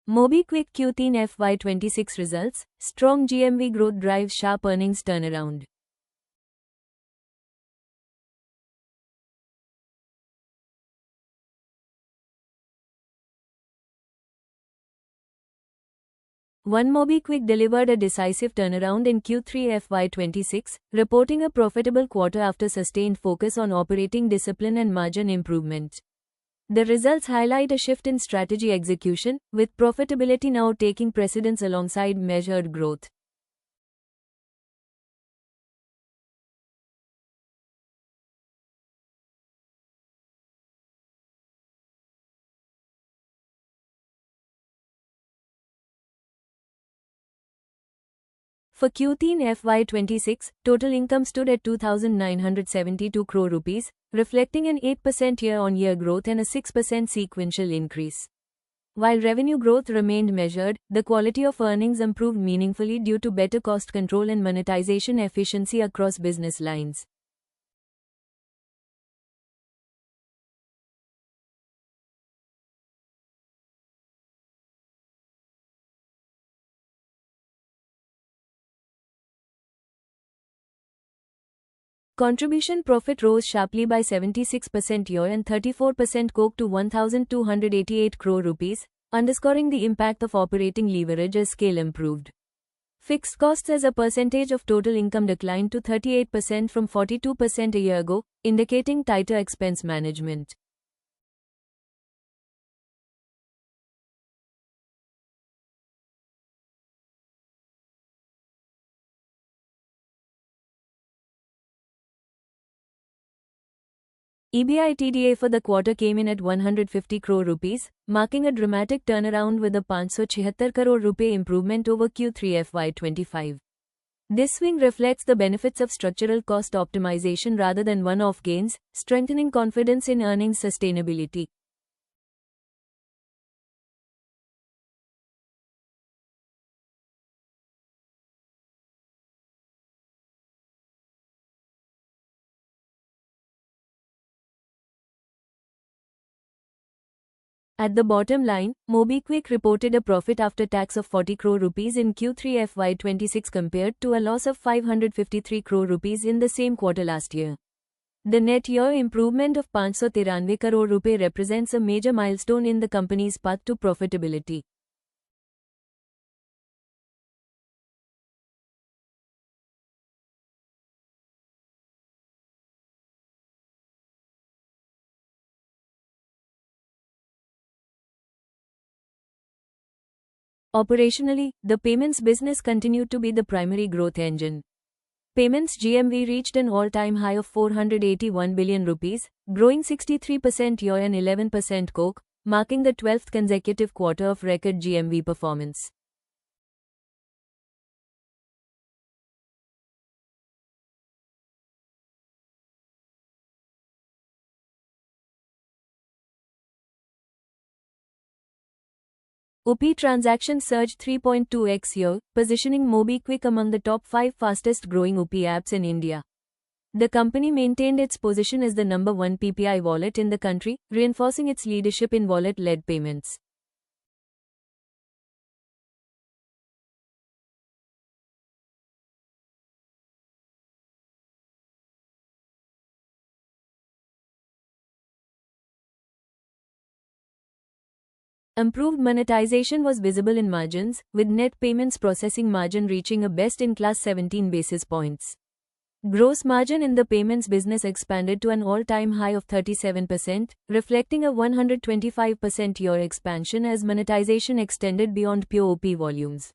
MobiKwik Q3 FY26 results. Strong GMV growth drives sharp earnings turnaround. One MobiKwik delivered a decisive turnaround in Q3 FY26, reporting a profitable quarter after sustained focus on operating discipline and margin improvement. The results highlight a shift in strategy execution, with profitability now taking precedence alongside measured growth. For Q3 FY26, total income stood at 2,972 crore rupees, reflecting an 8% year-on-year growth and a 6% sequential increase. While revenue growth remained measured, the quality of earnings improved meaningfully due to better cost control and monetization efficiency across business lines. Contribution profit rose sharply by 76% year and 34% coke to 1,288 crore rupees, underscoring the impact of operating leverage as scale improved. Fixed costs as a percentage of total income declined to 38% from 42% a year ago, indicating tighter expense management. EBITDA for the quarter came in at 150 crore rupees, marking a dramatic turnaround with a 576 crore rupee improvement over Q3 FY25. This swing reflects the benefits of structural cost optimization rather than one-off gains, strengthening confidence in earnings sustainability. At the bottom line, MobiKwik reported a profit after tax of 40 crore rupees in Q3 FY26 compared to a loss of 553 crore rupees in the same quarter last year. The net year improvement of 593 crore rupee represents a major milestone in the company's path to profitability. Operationally, the payments business continued to be the primary growth engine. Payments GMV reached an all-time high of 481 billion rupees, growing 63% year and 11% coke, marking the 12th consecutive quarter of record GMV performance. UPI transactions surged 3.2x year, positioning MobiKwik among the top 5 fastest growing UPI apps in India. The company maintained its position as the number 1 PPI wallet in the country, reinforcing its leadership in wallet-led payments. Improved monetization was visible in margins, with net payments processing margin reaching a best-in-class 17 basis points. Gross margin in the payments business expanded to an all-time high of 37%, reflecting a 125% year expansion as monetization extended beyond pure OP volumes.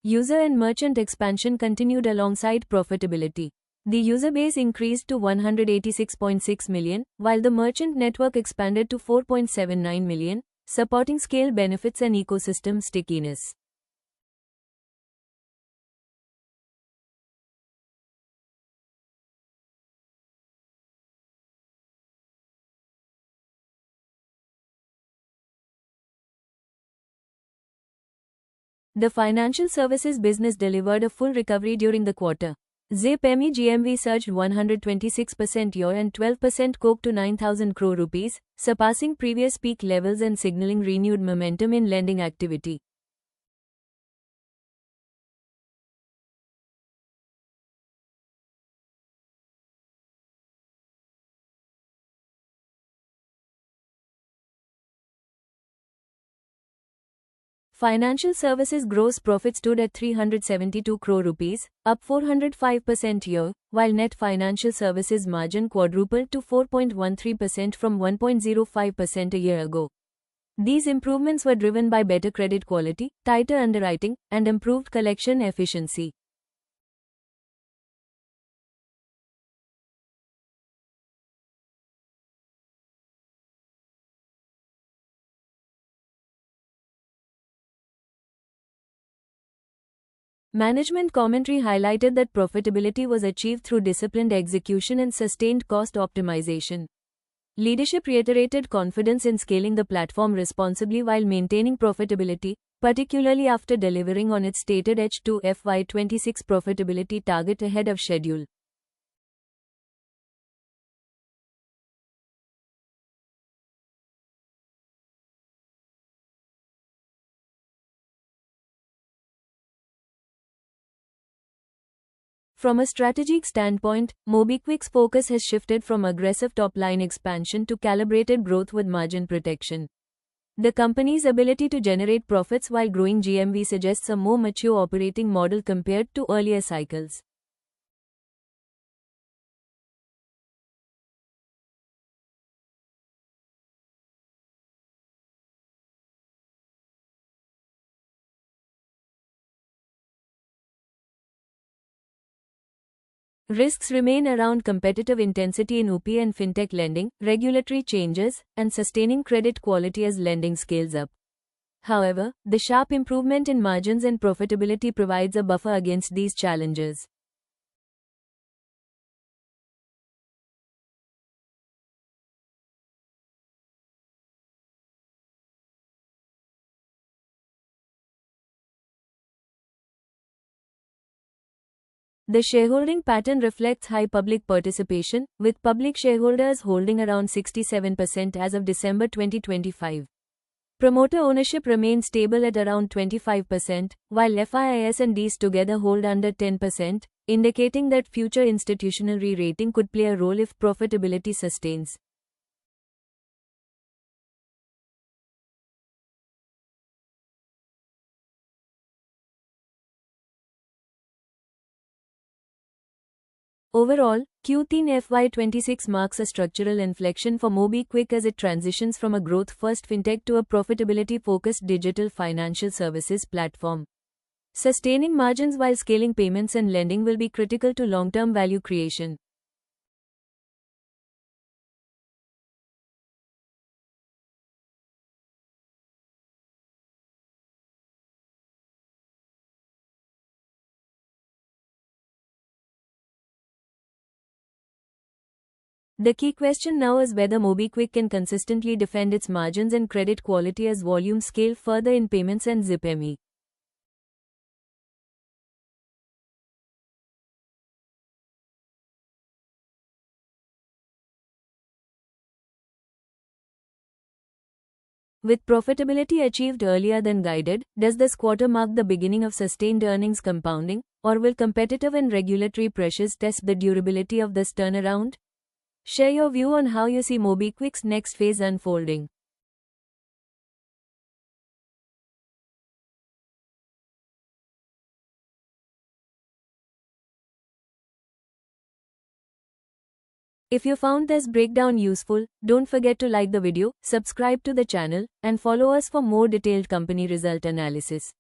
User and merchant expansion continued alongside profitability. The user base increased to 186.6 million, while the merchant network expanded to 4.79 million, supporting scale benefits and ecosystem stickiness. The financial services business delivered a full recovery during the quarter. ZipME GMV surged 126% year and 12% coke to 9,000 crore rupees, surpassing previous peak levels and signaling renewed momentum in lending activity. Financial services gross profit stood at 372 crore rupees, up 405% year, while net financial services margin quadrupled to 4.13% from 1.05% a year ago. These improvements were driven by better credit quality, tighter underwriting, and improved collection efficiency. Management commentary highlighted that profitability was achieved through disciplined execution and sustained cost optimization. Leadership reiterated confidence in scaling the platform responsibly while maintaining profitability, particularly after delivering on its stated H2 FY26 profitability target ahead of schedule. From a strategic standpoint, MobiKwik's focus has shifted from aggressive top-line expansion to calibrated growth with margin protection. The company's ability to generate profits while growing GMV suggests a more mature operating model compared to earlier cycles. Risks remain around competitive intensity in UPI and fintech lending, regulatory changes, and sustaining credit quality as lending scales up. However, the sharp improvement in margins and profitability provides a buffer against these challenges. The shareholding pattern reflects high public participation, with public shareholders holding around 67% as of December 2025. Promoter ownership remains stable at around 25%, while FIIs and Ds together hold under 10%, indicating that future institutional re-rating could play a role if profitability sustains. Overall, Q3 FY26 marks a structural inflection for MobiKwik as it transitions from a growth-first fintech to a profitability-focused digital financial services platform. Sustaining margins while scaling payments and lending will be critical to long-term value creation. The key question now is whether MobiKwik can consistently defend its margins and credit quality as volumes scale further in payments and ZipME. With profitability achieved earlier than guided, does this quarter mark the beginning of sustained earnings compounding, or will competitive and regulatory pressures test the durability of this turnaround? Share your view on how you see MobiKwik's next phase unfolding. If you found this breakdown useful, don't forget to like the video, subscribe to the channel, and follow us for more detailed company result analysis.